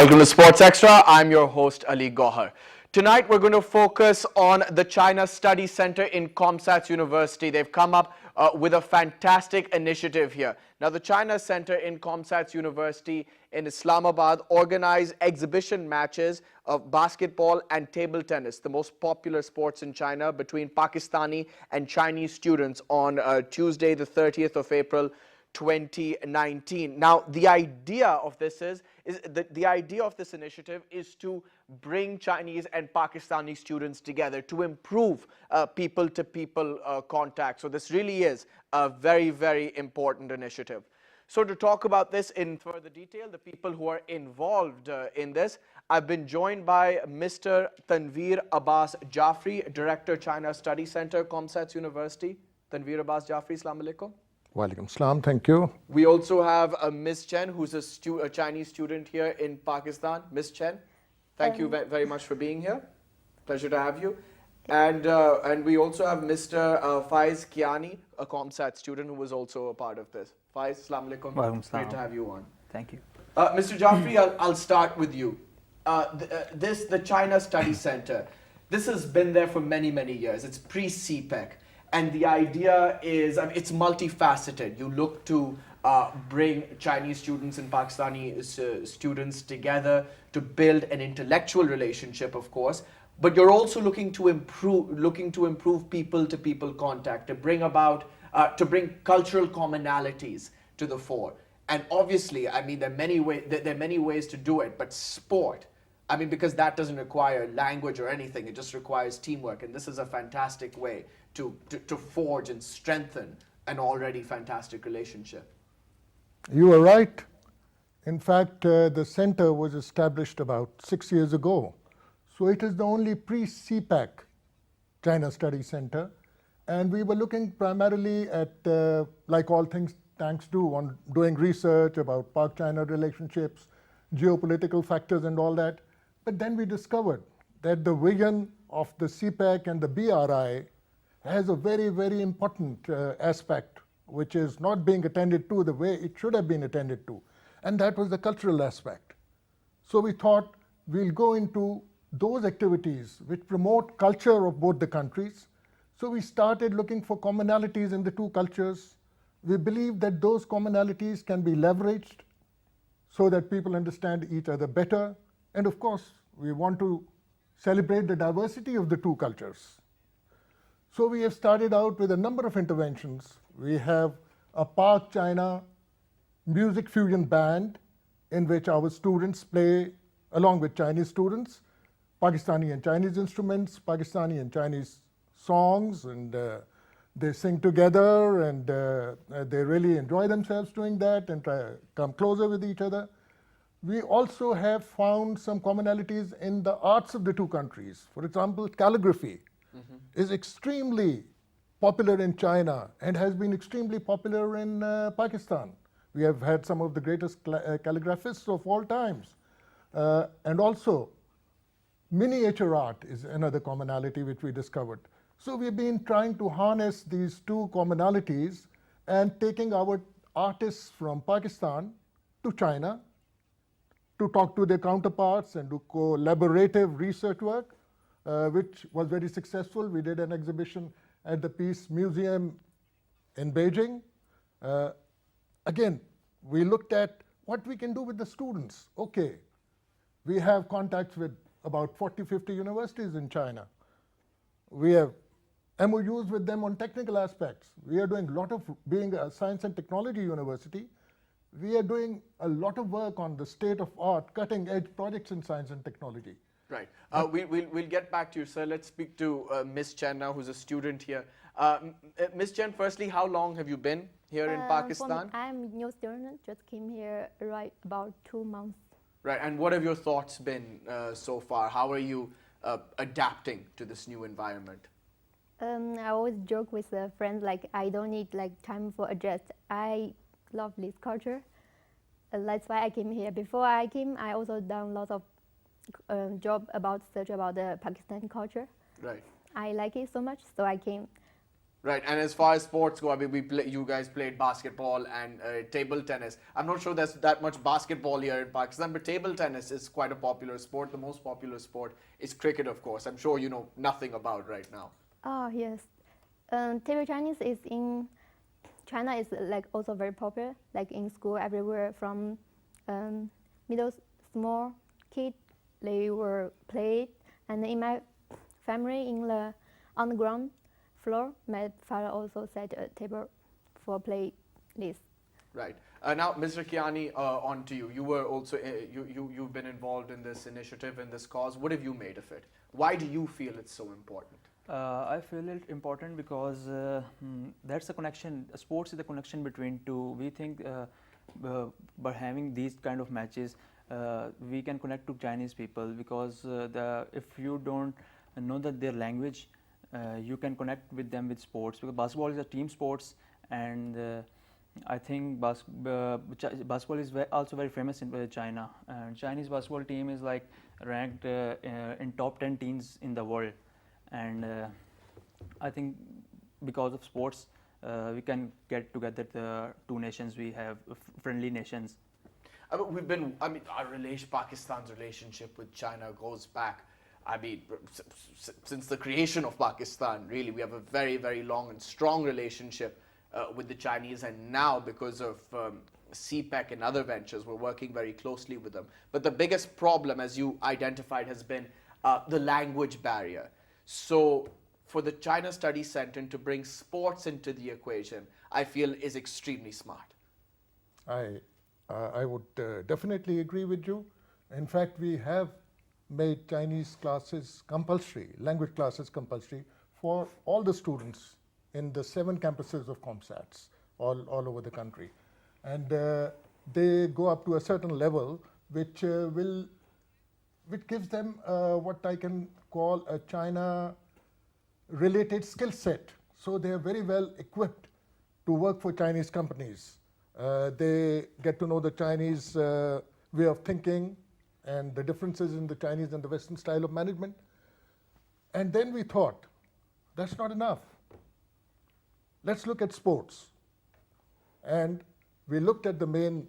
Welcome to Sports Extra. I'm your host, Ali Gohar. Tonight, we're going to focus on the China Study Center in COMSATS University. They've come up with a fantastic initiative here. Now, the China Center in COMSATS University in Islamabad organize exhibition matches of basketball and table tennis, the most popular sports in China, between Pakistani and Chinese students on Tuesday, the 30th of April, 2019. Now, the idea of this the idea of this initiative is to bring Chinese and Pakistani students together to improve people-to-people contact. So this really is a very, very important initiative. So to talk about this in further detail, the people who are involved in this, I've been joined by Mr. Tanvir Abbas Jafri, Director, China Study Center, COMSATS University. Tanvir Abbas Jafri, Assalamu alaikum. Walaikum salam, thank you. We also have Ms. Chen, who's a Chinese student here in Pakistan. Ms. Chen, thank you very much for being here. Pleasure to have you. And we also have Mr. Faiz Kiani, a COMSAT student who was also a part of this. Faiz, Assalamu alaikum. Great to have you on. Thank you. Mr. Jafri, I'll start with you. The China Study Center, this has been there for many, many years. It's pre-CPEC. And the idea is, it's multifaceted. You look to bring Chinese students and Pakistani students together to build an intellectual relationship, of course. But you're also looking to improve people-to-people contact, to bring cultural commonalities to the fore. And obviously, there are many ways to do it. But sport, because that doesn't require language or anything, it just requires teamwork. And this is a fantastic way to forge and strengthen an already fantastic relationship. You are right. In fact, the center was established about 6 years ago. So it is the only pre-CPEC China Study Center. And we were looking primarily at, like all things tanks do, on doing research about Pak-China relationships, geopolitical factors and all that. But then we discovered that the vision of the CPEC and the BRI has a very, very important aspect, which is not being attended to the way it should have been attended to. And that was the cultural aspect. So we thought we'll go into those activities which promote culture of both the countries. So we started looking for commonalities in the two cultures. We believe that those commonalities can be leveraged so that people understand each other better. And of course, we want to celebrate the diversity of the two cultures. So we have started out with a number of interventions. We have a Pak-China music fusion band in which our students play, along with Chinese students, Pakistani and Chinese instruments, Pakistani and Chinese songs, and they sing together, and they really enjoy themselves doing that and try to come closer with each other. We also have found some commonalities in the arts of the two countries. For example, calligraphy is extremely popular in China and has been extremely popular in Pakistan. We have had some of the greatest calligraphists of all times. And also, miniature art is another commonality which we discovered. So we've been trying to harness these two commonalities and taking our artists from Pakistan to China to talk to their counterparts and do collaborative research work, which was very successful. We did an exhibition at the Peace Museum in Beijing. Again, we looked at what we can do with the students. Okay, we have contacts with about 40, 50 universities in China. We have MOUs with them on technical aspects. We are doing a lot of, being a science and technology university, we are doing a lot of work on the state of art, cutting edge projects in science and technology. Right. We'll get back to you, sir. Let's speak to Ms. Chen now, who's a student here. Ms. Chen, firstly, how long have you been here in Pakistan? I'm a new student, just came here right about 2 months. Right, and what have your thoughts been so far? How are you adapting to this new environment? I always joke with a friend, like, I don't need time for adjust. I love this culture. That's why I came here. Before I came, I also done lots of search about the Pakistani culture. Right. I like it so much, so I came. Right, and as far as sports go, I mean, you guys played basketball and table tennis. I'm not sure there's that much basketball here in Pakistan, but table tennis is quite a popular sport. The most popular sport is cricket, of course. I'm sure you know nothing about right now. Oh yes, table Chinese is in China is like also very popular. Like in school, everywhere from middle small kid, they were played, and in my family on the ground floor, my father also set a table for play this. Right. Now, Mr. Kiani, on to you. You were also you've been involved in this initiative, in this cause. What have you made of it? Why do you feel it's so important? I feel it important because that's a connection. Sports is the connection between two. We think by having these kind of matches, we can connect to Chinese people because if you don't know their language, you can connect with them with sports, because basketball is a team sports, and I think basketball is also very famous in China, and Chinese basketball team is like ranked in top 10 teams in the world, and I think because of sports we can get together the two nations, we have friendly nations. Pakistan's relationship with China goes back, I mean, since the creation of Pakistan, really, we have a very, very long and strong relationship with the Chinese, and now because of CPEC and other ventures, we're working very closely with them. But the biggest problem, as you identified, has been the language barrier. So for the China Study Center to bring sports into the equation, I feel is extremely smart. I would definitely agree with you. In fact, we have made Chinese classes compulsory, language classes compulsory for all the students in the 7 campuses of COMSATS all over the country. And they go up to a certain level which gives them what I can call a China-related skill set. So they are very well equipped to work for Chinese companies. They get to know the Chinese way of thinking and the differences in the Chinese and the Western style of management. And then we thought, that's not enough. Let's look at sports. And we looked at the main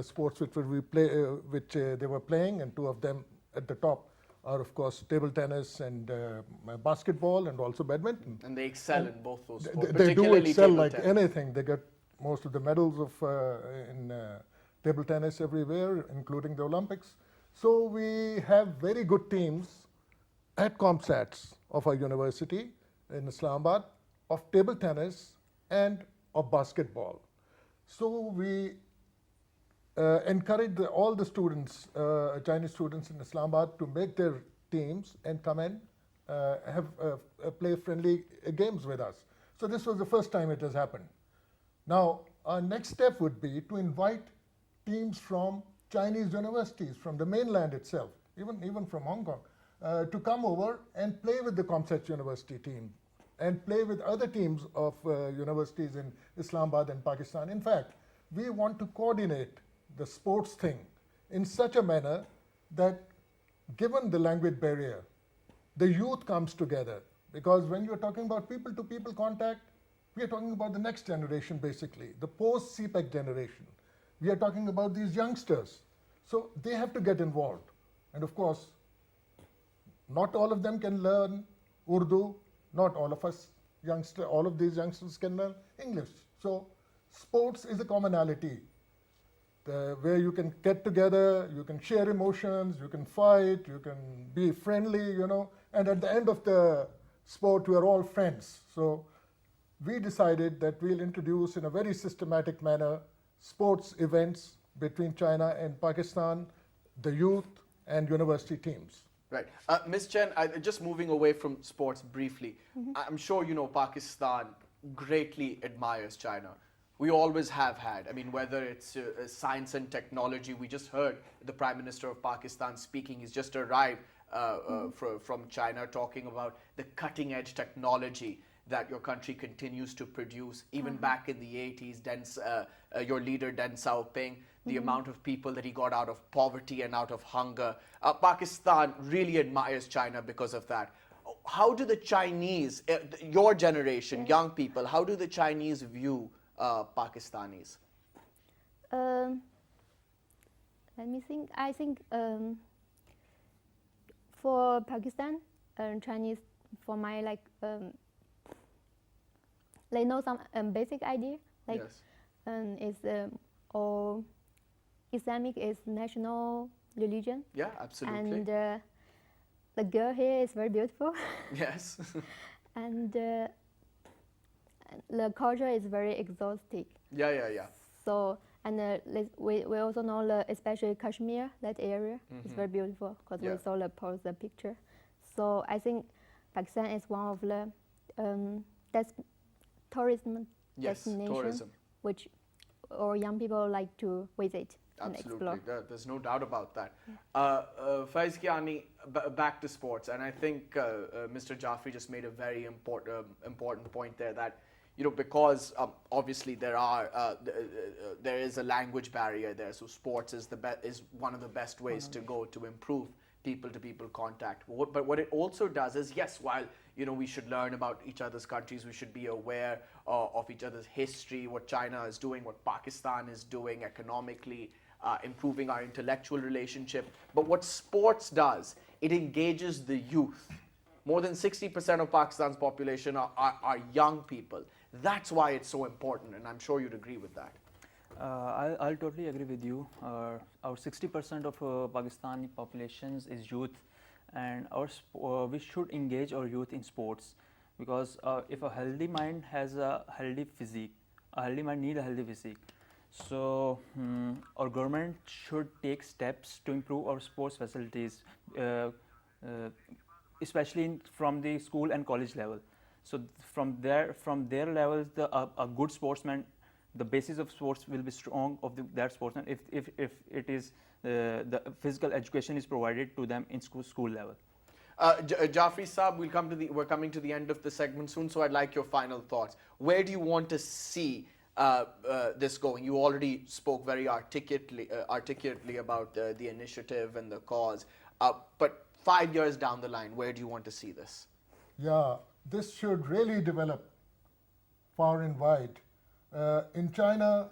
sports which they were playing, and 2 of them at the top are, of course, table tennis and basketball, and also badminton. And they excel in both those sports. They do excel like tennis. anything. They get most of the medals in table tennis everywhere, including the Olympics. So we have very good teams at COMSATS of our university in Islamabad of table tennis and of basketball. So we encourage all the students, Chinese students in Islamabad, to make their teams and come and play friendly games with us. So this was the first time it has happened. Now, our next step would be to invite teams from Chinese universities, from the mainland itself, even from Hong Kong, to come over and play with the COMSATS University team and play with other teams of universities in Islamabad and Pakistan. In fact, we want to coordinate the sports thing in such a manner that, given the language barrier, the youth comes together. Because when you're talking about people-to-people contact, we are talking about the next generation, basically, the post-CPEC generation. We are talking about these youngsters. So they have to get involved. And of course, not all of them can learn Urdu. Not all of these youngsters can learn English. So sports is a commonality where you can get together, you can share emotions, you can fight, you can be friendly, and at the end of the sport, we are all friends. So we decided that we'll introduce in a very systematic manner sports events between China and Pakistan, the youth and university teams. Right. Ms. Chen, just moving away from sports briefly, I'm sure you know Pakistan greatly admires China. We always have had. I mean, whether it's science and technology, we just heard the Prime Minister of Pakistan speaking. He's just arrived from China, talking about the cutting edge technology that your country continues to produce. Even back in the 80s, your leader Deng Xiaoping, the amount of people that he got out of poverty and out of hunger. Pakistan really admires China because of that. how do the Chinese, your generation, young people, how do the Chinese view Pakistanis? Let me think. I think for Pakistan, Chinese, for my they know some basic idea, like Yes. is or Islamic is national religion, Yeah, absolutely. and the girl here is very beautiful, Yes. and the culture is very exotic. Yeah. So, and we also know especially Kashmir, that area is very beautiful because Yeah. we saw the picture. So I think Pakistan is one of the tourism Yes, destination tourism. which or young people like to visit and Absolutely, explore. there's no doubt about that. Faiz Kiani, back to sports, and I think Mr. Jafri just made a very important point there, that because obviously there is a language barrier there, so sports is one of the best ways to go to improve people-to-people contact. But what it also does is, yes, while we should learn about each other's countries, we should be aware of each other's history, what China is doing, what Pakistan is doing economically, improving our intellectual relationship. But what sports does, it engages the youth. More than 60% of Pakistan's population are young people. That's why it's so important, and I'm sure you'd agree with that. I'll totally agree with you. Our 60% of Pakistani populations is youth, and we should engage our youth in sports, because if a healthy mind has a healthy physique, a healthy mind needs a healthy physique. So our government should take steps to improve our sports facilities, especially from the school and college level. So from their levels, a good sportsman, the basis of sports will be strong of that sportsman if it is the physical education is provided to them in school level. Jafri Saab, we're coming to the end of the segment soon, so I'd like your final thoughts. Where do you want to see this going? You already spoke very articulately about the initiative and the cause, but 5 years down the line, where do you want to see this? Yeah, this should really develop far and wide. In China,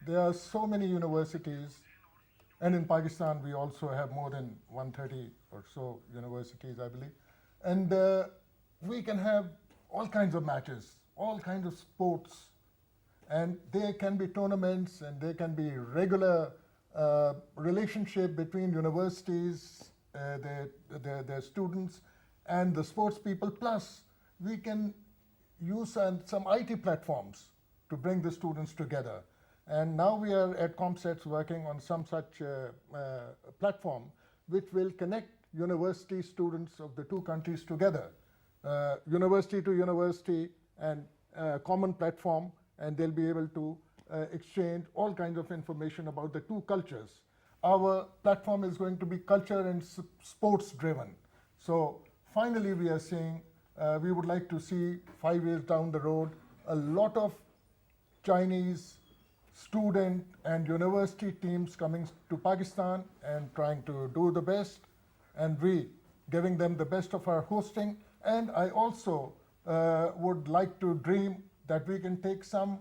there are so many universities, and in Pakistan, we also have more than 130 or so universities, I believe. And we can have all kinds of matches, all kinds of sports, and there can be tournaments, and there can be regular relationship between universities, their students, and the sports people. Plus, we can use some IT platforms to bring the students together. And now we are at COMSATS working on some such platform which will connect university students of the two countries together, university to university, and common platform, and they'll be able to exchange all kinds of information about the two cultures. Our platform is going to be culture and sports driven. So finally we are saying we would like to see 5 years down the road a lot of Chinese student and university teams coming to Pakistan and trying to do the best, and we giving them the best of our hosting. And I also would like to dream that we can take some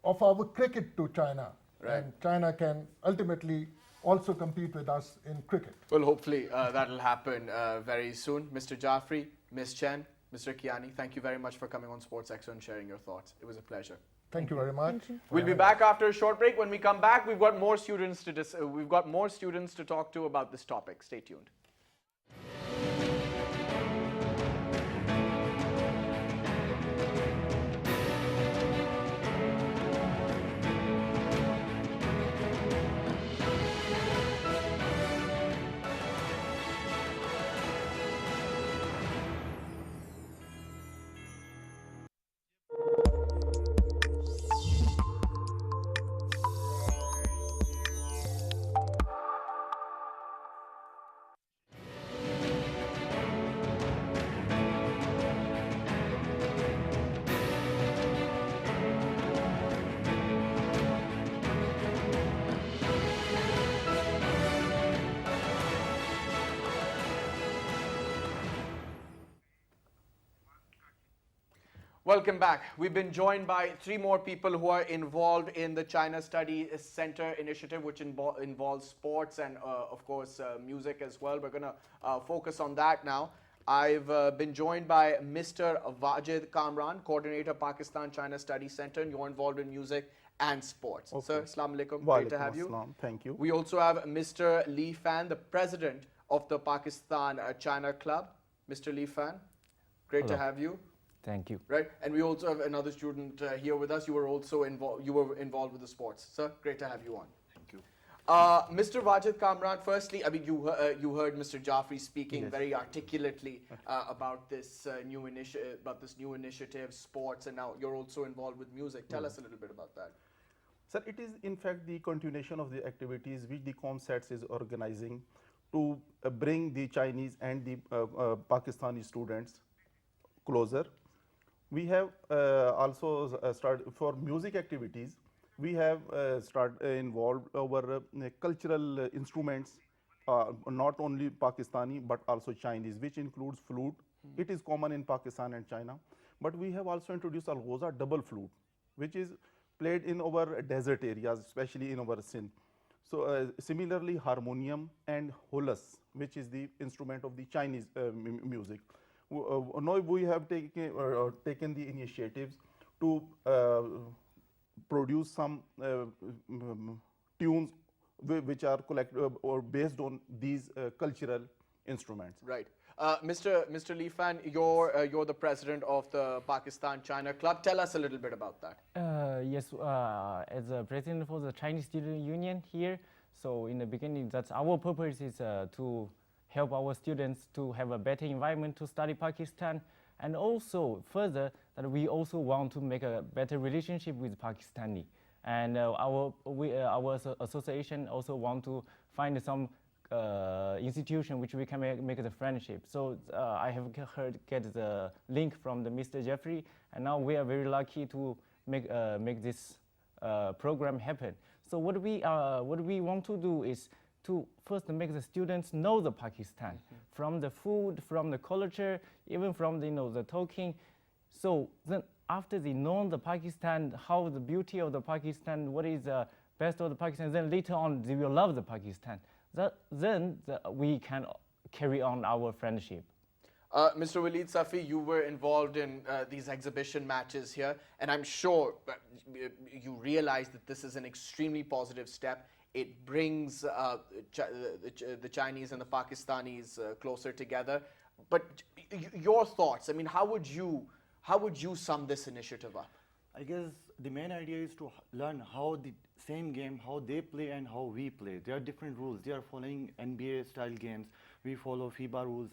of our cricket to China, and China can ultimately also compete with us in cricket. Well, hopefully that'll happen very soon. Mr. Jafri, Ms. Chen, Mr. Kiani, thank you very much for coming on Sports Extra and sharing your thoughts. It was a pleasure. Thank you very much. We'll be back after a short break. When we come back, we've got more students to talk to about this topic. Stay tuned. Welcome back. We've been joined by three more people who are involved in the China Study Center initiative, which involves sports and, of course, music as well. We're going to focus on that now. I've been joined by Mr. Wajid Kamran, Coordinator, Pakistan China Study Center, and you're involved in music and sports. Okay. Sir, Assalamu alaikum. Wa Great to alaikum have you. assalam. Thank you. We also have Mr. Li Fan, the President of the Pakistan China Club. Mr. Li Fan, great to Hello. have you. Thank you. Right, and we also have another student here with us. You were also involved. You were involved with the sports, sir. Great to have you on. Thank you. Mr. Wajid Kamran. Firstly, I mean, you heard Mr. Jafri speaking Yes. very articulately about this new initiative, sports, and now you're also involved with music. Tell us a little bit about that. Sir, it is in fact the continuation of the activities which the COMSATS is organizing to bring the Chinese and the Pakistani students closer. We have also started for music activities. We have involved our cultural instruments, not only Pakistani but also Chinese, which includes flute. It is common in Pakistan and China. But we have also introduced algoza double flute, which is played in our desert areas, especially in our Sindh. So similarly, harmonium and holas, which is the instrument of the Chinese music. Now we have taken the initiatives to produce some tunes which are collected or based on these cultural instruments. Right, Mr. Li Fan, you're the president of the Pakistan China Club. Tell us a little bit about that. Yes, as a president for the Chinese Student Union here, so in the beginning, that's our purpose is to help our students to have a better environment to study Pakistan, and also further that we also want to make a better relationship with Pakistani, and our association also want to find some institution which we can make the friendship. So I have get the link from the Mr. Jafri, and now we are very lucky to make this program happen. So what we want to do is to first make the students know the Pakistan, from the food, from the culture, even from the talking. So then after they know the Pakistan, how the beauty of the Pakistan, what is the best of the Pakistan, then later on they will love the Pakistan. Then we can carry on our friendship. Mr. Walid Safi, you were involved in these exhibition matches here, and I'm sure you realize that this is an extremely positive step. It brings the Chinese and the Pakistanis closer together. But your thoughts, I mean, how would you sum this initiative up? I guess the main idea is to learn how the same game, how they play and how we play. There are different rules. They are following NBA style games. We follow FIBA rules.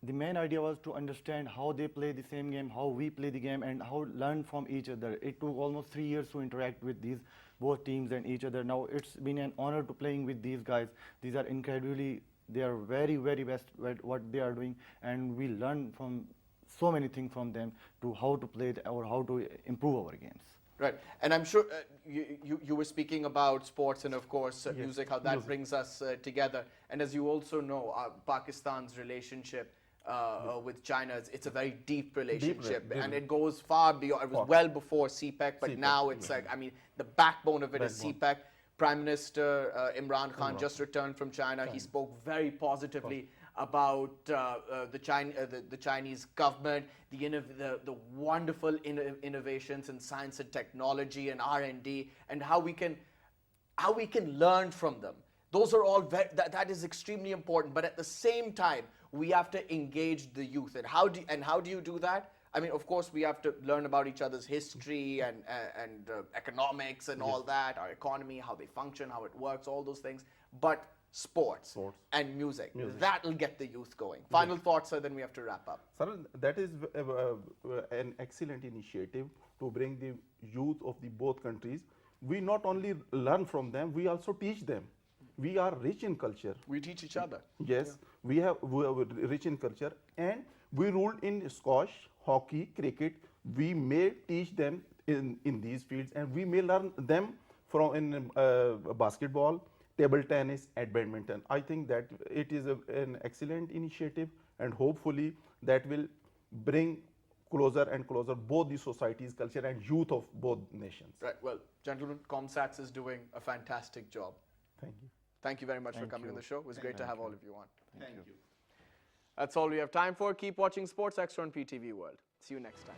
The main idea was to understand how they play the same game, how we play the game, and how learn from each other. It took almost 3 years to interact with these both teams and each other. Now it's been an honor to playing with these guys. These are incredibly, they are very, very best at what they are doing, and we learn from so many things from them to how to play or how to improve our games. Right, and I'm sure you were speaking about sports and of course Yes, music, how that music. brings us together. And as you also know, Pakistan's relationship with China, it's a very deep relationship, deep. and it goes far beyond. It was Far. well before CPEC, but CPEC, now it's yeah. like, I mean, the backbone of it is Backbone. CPEC. Prime Minister Imran Khan just returned from China. He spoke very positively about the Chinese government, the wonderful innovations in science and technology and R&D, and how we can learn from them. Those are all that is extremely important. But at the same time, we have to engage the youth. And how do you do that? I mean, of course, we have to learn about each other's history and economics and all that, our economy, how they function, how it works, all those things. But sports. And music. That'll get the youth going. Final thoughts, sir, then we have to wrap up. Sir, that is an excellent initiative to bring the youth of the both countries. We not only learn from them, we also teach them. We are rich in culture. We teach each other. Yes, we are rich in culture, and we ruled in squash, hockey, cricket. We may teach them in these fields, and we may learn them from in basketball, table tennis, and badminton. I think that it is an excellent initiative, and hopefully that will bring closer and closer both the societies, culture and youth of both nations. Right. Well, gentlemen, COMSATS is doing a fantastic job. Thank you. Thank you very much for Thank coming on you. the show. It was great to have all of you on. Thank you. That's all we have time for. Keep watching Sports Extra on PTV World. See you next time.